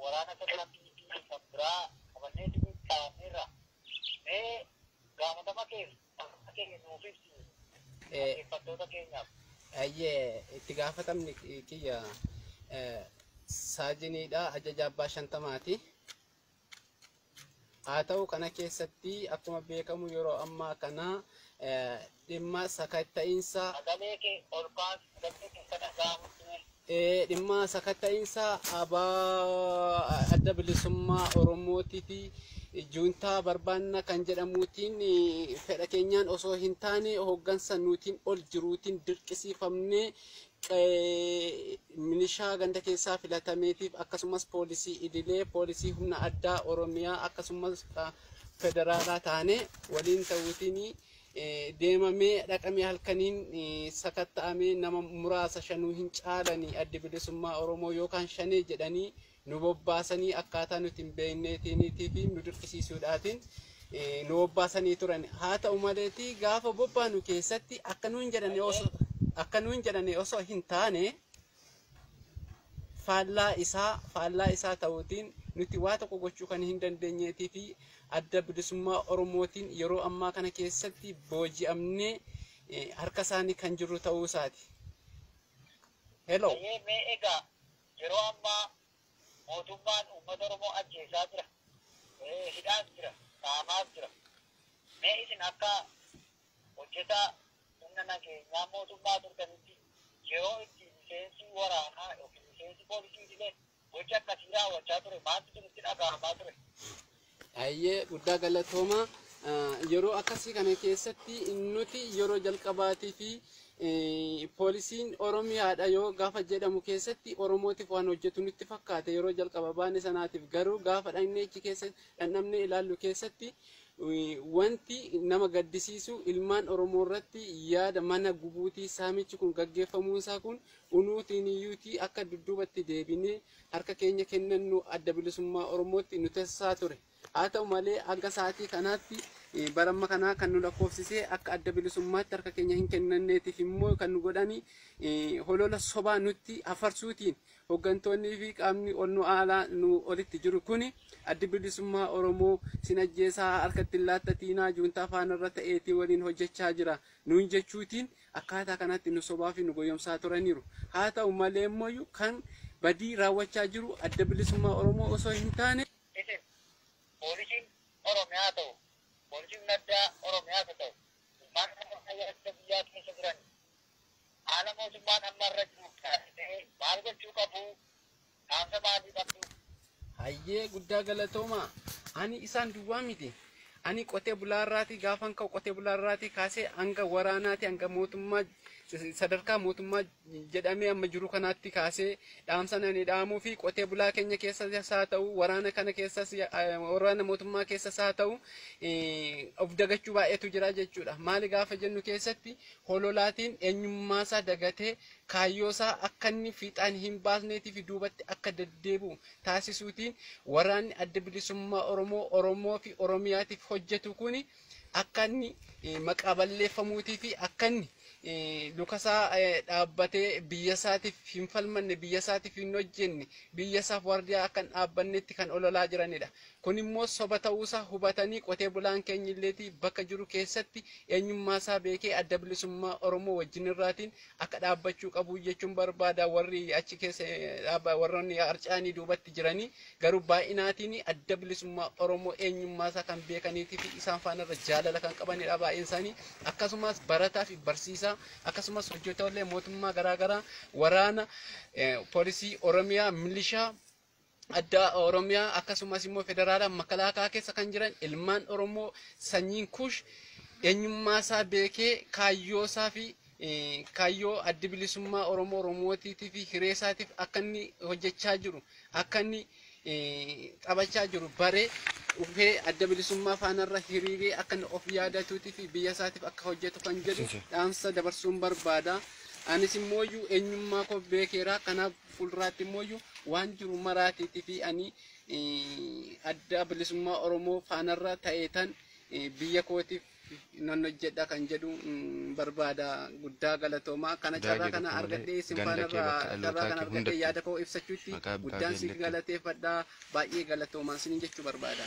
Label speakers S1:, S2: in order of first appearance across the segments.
S1: waraana sadaraatiin sabraa qabannee ta'aniirra gaafatama keenya nuuf ibsi fattoota keenyaaf.
S2: Itti gaafatamni kiyya saajiniidha, ajaja abbaa shantamaati. haa ta'u kana keessatti akkuma beekamu yeroo ammaa kana dhimma sakatta'insa dhimma sakatta'insa adda bilisummaa Oromootii fi juuntaa barbaanna kan jedhamuutiin fedha keenyaan osoo hin taane hooggansa nuutiin ol jiruutiin dirqisiifamnee milishaa ganda keessaa filatameetiif akkasumas poolisii idilee poolisii humna addaa Oromiyaa akkasumas federaalaa taane waliin ta'uutiin deemamee dhaqamee halkaniin sakatta'amee nama muraasa shanuu hin caalanii adda bilisummaa Oromoo yookaan shanee jedhanii nu bobbaasanii akkaataa nuti hin beekneetiiniitii fi nu dirqisiisuudhaatiin nu bobbaasanii turan. haa ta'u maleetii gaafa bobbaanu keessatti akka nuun jedhane osoo hin taane faallaa isaa ta'uutiin nuti waa tokko gochuu kan hin dandeenyeetii fi adda bilisummaa Oromootiin yeroo ammaa kana keessatti booji'amnee harka isaanii kan jirru ta'uu isaati. Hello.
S1: Egaa yeroo ammaa mootummaan uummata Oromoo ajjeesaa jira, hidhaas jira, saamaas jira. Mee isin akka hojjetaa humna nageenyaa mootummaa turtanitti yeroo itti miseensi waraanaa yookiin miseensi poolisii idilee gocha akkasii raawwachaa ture maaltu isinitti dhaga'amaa ture?
S2: Guddaa galatooma. Yeroo akkasii kana keessatti nuti yeroo jalqabaatii fi poolisiin Oromiyaadha yoo gaafa jedhamu keessatti Oromootiif waan hojjetu nutti fakkaate yeroo jalqaba baane sanaatiif garuu gaafa dhaqneechi keessatti dhandhamnee ilaallu keessatti wanti nama gaddisiisu ilmaan Oromoo irratti yaada mana gubuutii saamichi kun gaggeeffamuun isaa kun unuutiin iyyuutii akka dudduubatti deebinee harka keenya kennannu adda bilisummaa Oromootti nu taasisaa ture. haa ta'u malee hanga sa'aatii kanaatti baramma kanaa kan nu lakkoofsisee akka adda bilisummaatti harka keenya hin kennanneetiif immoo kan nu godhani holola sobaa nutti afarsuutiin hooggantoonnii fi qaamni ol nu aalaa nu olitti jiru kuni adda bilisummaa Oromoo sin ajjeesaa harkatti laattatiinaa juuntaa faana irra ta'eetii waliin hojjechaa jira nuun jechuutiin akkaataa kanatti nu sobaa fi nu goyomsaa turaniiru. haa ta'u malee immoo kan badii raawwachaa jiru adda bilisummaa Oromoo osoo hin taane
S1: poolisiin Oromiyaa ta'u, poolisiin addaa Oromiyaa ta'u, ilmaan adda biyyaa keessa jiran haala mootummaan amma irra jiru taasisee maal gochuu qabu? Dhaamsa maalii qabdu?
S2: Hayyee guddaa galatooma. Ani isaan duwwaa miti. Ani qotee bulaarraati gaafan ka'u qotee bulaarraati kaasee hanga waraanaati hanga mootummaa sadarkaa mootummaa jedhamee amma jiru kanaatti kaasee dhaamsan ani dhaamuu fi qotee bulaa keenya keessas haa ta'u waraana kana keessas waraana mootummaa keessas haa ta'u of dagachuu baay'eetu jira jechuudha. Maali gaafa jennu keessatti hololaatiin eenyummaasaa dagatee kaayyoosaa akka inni fiixaan hin baasneetii fi duubatti akka deddeebi'u taasisuutiin waraanni adda bilisummaa Oromoo fi Oromiyaatiif hojjetu kuni akka inni maqaa balleeffamuutii fi akka inni lukasaa dhaabbatee biyya isaatiif hin falmanne biyya isaatiif hin hojjenne biyya isaaf wardiyaa akka dhaabbannetti kan ololaa jiranidha. Kun immoo soba ta'uusaa hubatanii qotee bulaan keenya illeetii bakka jiru keessatti eenyummaasaa beekee adda bilisummaa Oromoo wajjin irraatiin akka dhaabbachuu qabu jechuun barbaada. Warri achi keessa warroonni harcaanii duubatti jiranii garuu baay'inaatiin adda bilisummaa Oromoo eenyummaasaa kan beekaniitii fi isaan faana irra jaalala kan qabanidha baay'een isaanii. Akkasumas barataa fi barsiisaa akkasumas hojjettoota mootummaa garaagaraa waraana poolisii Oromiyaa milishaa adda Oromiyaa akkasumas immoo federaalaa makalaakaa keessa kan jiran ilmaan Oromoo sanyiin kush eenyummaasaa beekee kaayyoosaa fi kaayyoo adda bilisummaa Oromootiitii fi hireesaatiif akka inni hojjechaa jiru akka inni taphachaa jiru baree dhufee adda bilisummaa faanarra hiriiree akka inni of yaadatuutii fi biyya isaatiif akka hojjetu kan jedhu dhaamsa dabarsuun barbaada. Anis immoo eenyummaa koo beekeera kanaaf fuulduraatti immoo waan jiru maraatiitii fi ani adda bilisummaa Oromoo faanarra ta'eetan biyya kootiif nan hojjedha kan jedhu barbaada. Guddaa galatoomaa kana carraa kana argadhee simbaanarraa carraa kana argadhee yaada koo ibsachuutti guddaan si galateeffadha. Baay'ee galatoomaa sin jechuu barbaada.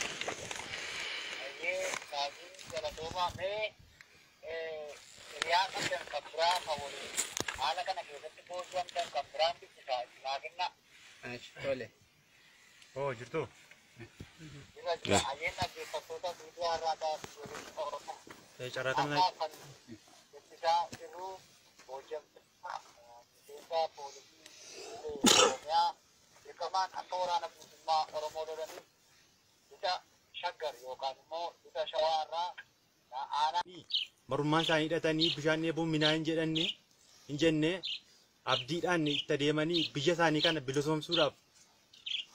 S1: Galatoomaa mee riyaa kan kabraa hawwanii haala kana keessatti boojjamtan kan biraan bibbisaa naa kenna.
S2: Tole.
S3: Oh, jirtu.
S1: Ayeen dhaggeeffattoota miidiyaa irraa ta'an Oromoo.
S3: Carraaqamna.
S1: Bibbisaa jiruu boojjamtoota miseensa poolisii Oromiyaa dirqamaan akka waraana bilisummaa Oromoo lolanii isa shaggar yookaan immoo isa shawaa irraa
S3: Marummaan isaanii hidhatanii bishaan dheebuun minaa hin jenne abdiidhaan itti adeemanii biyya isaanii kana bilisoomsuudhaaf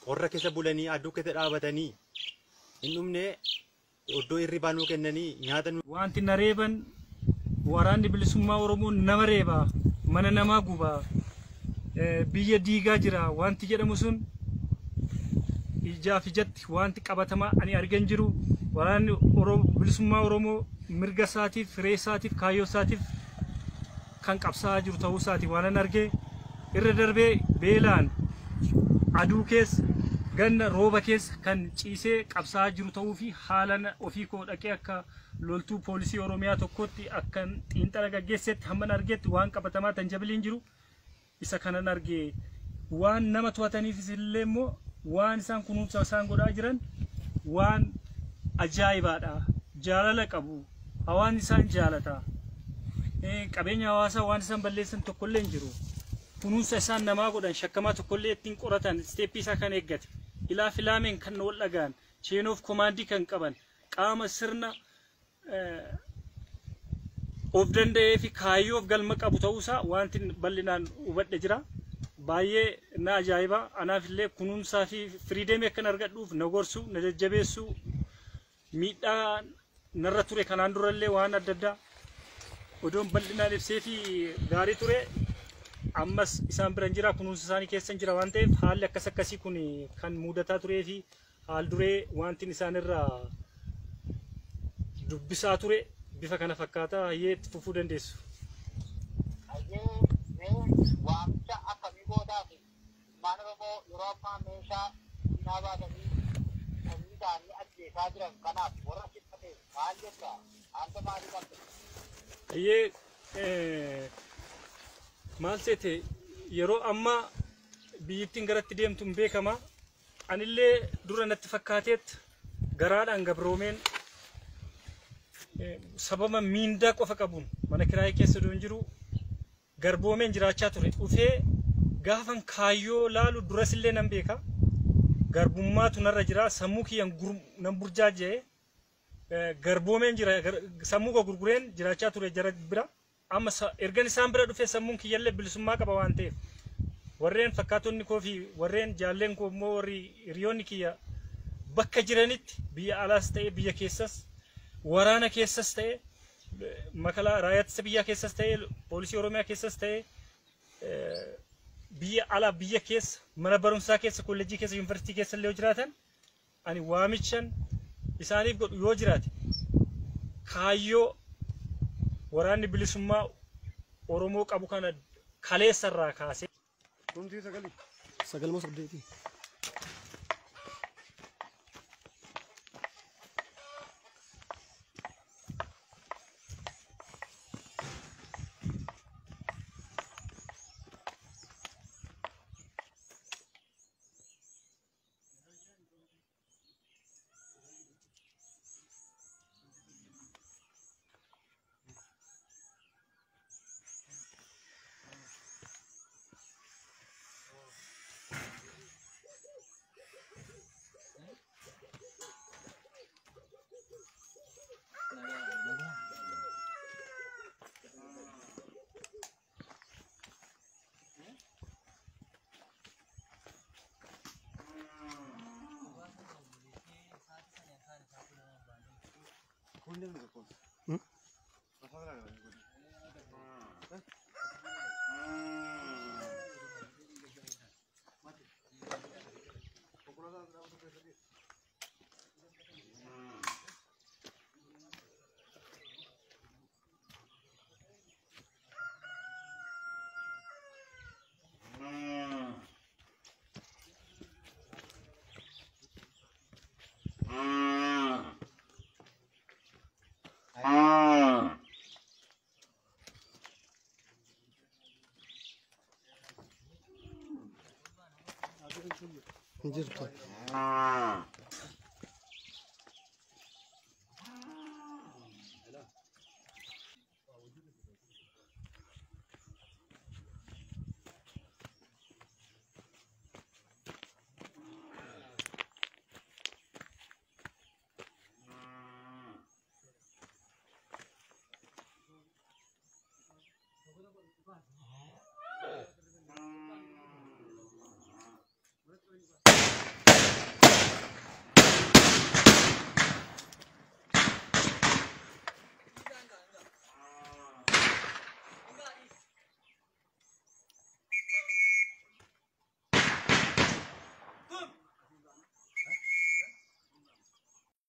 S3: qorra keessa bulanii aduu keessa dhaabatanii hin dhumne iddoo hirribaa nuu kennanii nyaata
S4: wanti na reeban waraanni bilisummaa Oromoo nama reebaa mana namaa gubaa biyya diigaa jira wanti jedhamu sun ijaaf ijatti wanti qabatamaa ani argan jiru waraanni bilisummaa Oromoo mirga isaatiif firee isaatiif kaayyoo isaatiif kan qabsaa jiru ta'uu isaati waan argee irra darbee beelaan aduu keessa ganna rooba keessa kan ciisee qabsaa jiru ta'uu fi haalan ofii koo dhaqee akka loltuu poolisii Oromiyaa tokkotti akkan xiinxala gaggeessetti hamman argeetti waan qabatamaa tanjabiliin jiru isa kanan argee waan nama to'ataniifis illee immoo waan isaan kunuunsa isaan godhaa jiran waan ajaa'ibaadha jaalala qabu hawaan isaan jaalata qabeenya hawaasaa waan isaan balleessan tokkollee hin jiru kunuunsa isaan namaa godhan shakkamaa tokkollee ittiin qoratan steeppii isaa kan eeggate ilaa filaameen kan wal dhagaan chain of command kan qaban qaama sirna of danda'ee fi kaayyoof galma qabu ta'uusaa wanti bal'inaan hubadhe jira baay'ee na ajaa'iba anaaf illee kunuunsaa fi firiideemii akkan argadhuuf na gorsu na jajjabeessu miidhaa narra ture kanaan durallee waan adda addaa odoon bal'inaan ibsee fi gaarii ture ammas isaan biran jira kunuunsa isaanii keessa jira waan ta'eef haalli akkas akkasii kun kan mudataa turee fi haal duree wanti isaan irraa dubbisaa ture bifa kana fakkaata hayyee itti fufuu dandeessu.
S1: Waamicha akkamii gootaa fi ilmaan Oromoo yeroo ammaa meeshaa diinaa baatanii sanyii isaanii ajjeesaa jiran kanaaf warra siffate maal jetta hanga maalii qabda?
S4: Maal seete yeroo ammaa biyyittiin garatti deemtu hin beekama anillee dura natti fakkaateet garaadhaan gabroomeen sababa miindaa qofa qabuun mana kiraayii keessa doon jiru garboomeen jiraachaa ture dhufee gaafan kaayyoo laalu duras illee nan beeka garbummaatu narra jira sammuu kiyyan nan burjaajee garboomeen jira sammuu koo gurgureen jiraachaa ture jara bira amma ergan isaan bira dhufee sammuun kiyyallee bilisummaa qaba waan ta'eef warreen fakkaatonni koo fi warreen jaalleen koo immoo warri hiriyoonni kiyya bakka jiranitti biyya alaas ta'e biyya keessas waraana keessas ta'e makalaa raayyaa ittisa biyyaa keessas ta'e poolisii Oromiyaa keessas ta'e biyya alaa biyya keessa mana barumsaa keessa kolleejjii keessa yuunivarsiitii keessa illee jiraatan ani waamichan isaaniif godhu yoo jiraate kaayyoo waraanni bilisummaa Oromoo qabu kana kaleessarraa kaasee.
S5: Sagalmoo saddeetii. Hinjirtu.